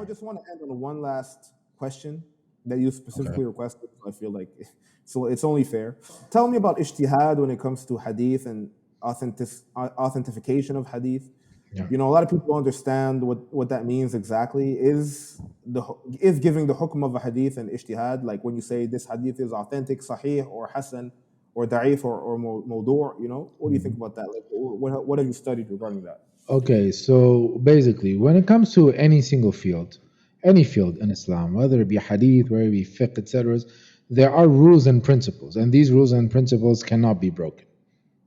just want to end on one last question that you Okay. specifically requested. I feel like so it's only fair. Tell me about ijtihad when it comes to hadith and authentication of hadith. Yeah. You know, a lot of people don't understand what that means exactly. Is giving the hukm of a hadith and ijtihad, like when you say this hadith is authentic, sahih, or hasan, or da'if, or mawdu', you know, what do you think about that? Like, what have you studied regarding that? Okay, so basically, when it comes to any field in Islam, whether it be hadith, whether it be fiqh, etc., there are rules and principles, and these rules and principles cannot be broken.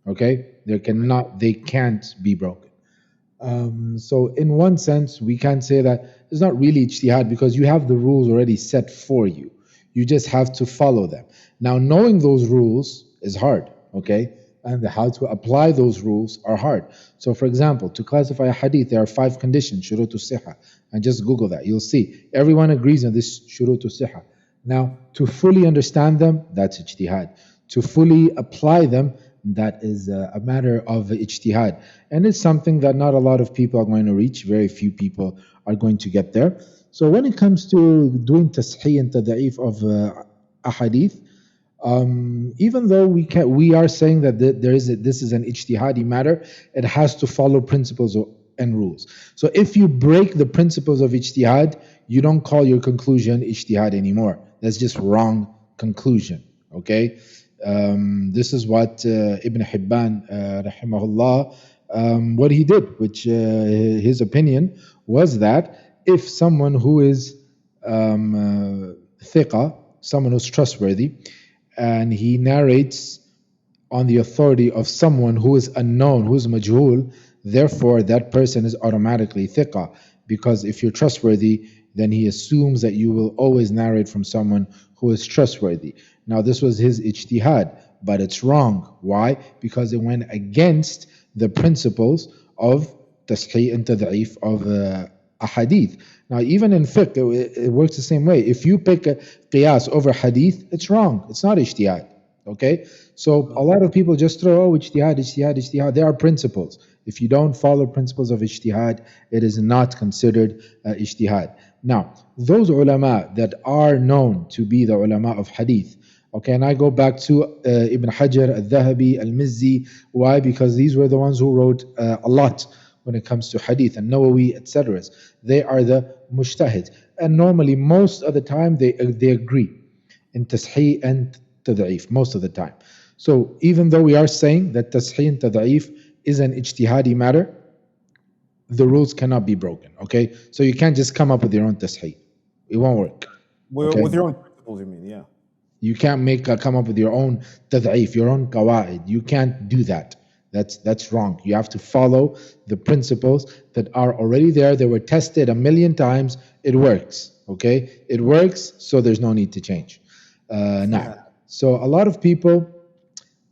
Okay, they can't be broken. So in one sense, we can say that it's not really ijtihad because you have the rules already set for you. You just have to follow them. Now, knowing those rules is hard, okay? And how to apply those rules are hard. So, for example, to classify a hadith, there are 5 conditions, shurutu siha. And just Google that. You'll see. Everyone agrees on this shurutu siha. Now, to fully understand them, that's ijtihad. To fully apply them, that is a matter of ijtihad. And it's something that not a lot of people are going to reach. Very few people are going to get there. So when it comes to doing tasheeh and tada'if of a hadith, even though we are saying that this is an ijtihadi matter, it has to follow principles and rules. So if you break the principles of ijtihad, you don't call your conclusion ijtihad anymore. That's just wrong conclusion. Okay, this is what Ibn Hibban, rahimahullah, what he did, which his opinion was that if someone who is thiqa, someone who's trustworthy, and he narrates on the authority of someone who is unknown, who is majhul, therefore that person is automatically thiqa, because if you're trustworthy, then he assumes that you will always narrate from someone who is trustworthy. Now, this was his ijtihad, but it's wrong. Why? Because it went against the principles of tasheeh and tad'if of a hadith. Now, even in fiqh, it works the same way. If you pick a qiyas over hadith, it's wrong. It's not ijtihad. Okay? So a lot of people just throw, ijtihad, ijtihad, ijtihad. There are principles. If you don't follow principles of ijtihad, it is not considered ijtihad. Now, those ulama that are known to be the ulama of hadith, okay, and I go back to Ibn Hajar, Al-Dhahabi, Al-Mizzi. Why? Because these were the ones who wrote a lot when it comes to hadith, and Nawawi, etc. They are the mujtahid. And normally, most of the time, they agree in tasheeh and tad'if, most of the time. So even though we are saying that tasheeh and tad'if is an ijtihadi matter, the rules cannot be broken, okay? So you can't just come up with your own tasheeh. It won't work. Okay? With your own principles, you mean, yeah. You can't come up with your own tad'if, your own qawaid. You can't do that. That's wrong. You have to follow the principles that are already there. They were tested 1,000,000 times. It works, okay? It works, so there's no need to change. Now, so a lot of people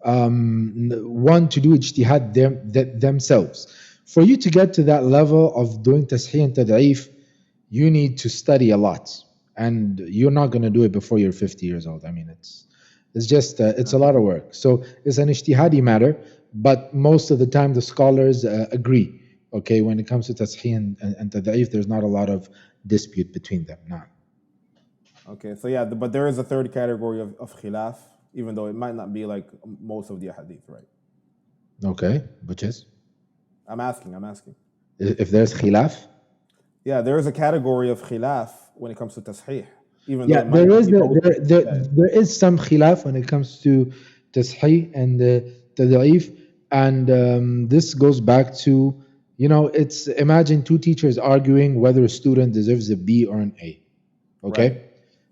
want to do ijtihad themselves. For you to get to that level of doing tasheeh and tad'if, you need to study a lot. And you're not going to do it before you're 50 years old. I mean, it's just, it's a lot of work. So it's an ijtihadi matter, but most of the time the scholars agree. Okay, when it comes to tasheeh and tad'if, there's not a lot of dispute between them. Now. Okay, so yeah, but there is a third category of khilaf, even though it might not be like most of the hadith, right? Okay, which is? I'm asking. If there's khilaf? Yeah, there is a category of khilaf when it comes to tasheeh. Even Yeah, though there is some khilaf when it comes to tasheeh and tad'if, and this goes back to, it's imagine 2 teachers arguing whether a student deserves a B or an A. Okay? Right.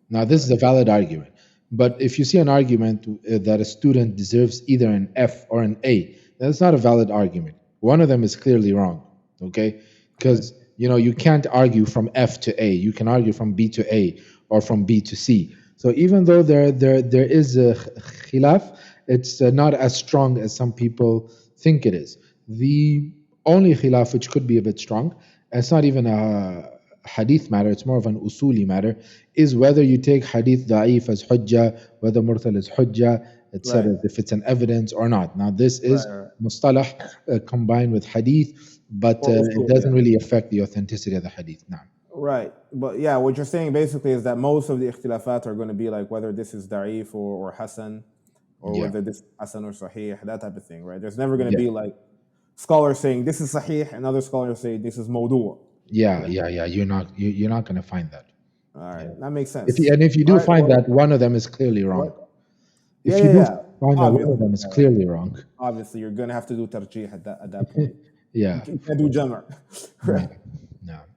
Now, this is a valid argument. But if you see an argument that a student deserves either an F or an A, that's not a valid argument. One of them is clearly wrong. Okay? Because you can't argue from F to A. You can argue from B to A or from B to C. So even though there is a khilaf, it's not as strong as some people think it is. The only khilaf which could be a bit strong, and it's not even a hadith matter, it's more of an usuli matter, is whether you take hadith da'if as hujjah, whether mursal is hujjah, etc., right, if it's an evidence or not. Now this is mustalah combined with hadith, but it doesn't really affect the authenticity of the hadith. Now, Right. But yeah, what you're saying basically is that most of the ikhtilafat are going to be like whether this is da'if or hasan, or Yeah, whether this is hasan or sahih, that type of thing, right? There's never going to yeah, be like scholars saying this is sahih and other scholars say this is mawdu'. yeah, Yeah. yeah, yeah. You're not going to find that. All Yeah. right. That makes If you, sense. and if you All do right. find Well, that one of them is clearly wrong, what? Yeah, if yeah, you do yeah. find that one of Obviously. them is Yeah, right. clearly wrong, Obviously, you're going to have to do tarjih at that point. You yeah, can't do jama'. no, Right. no.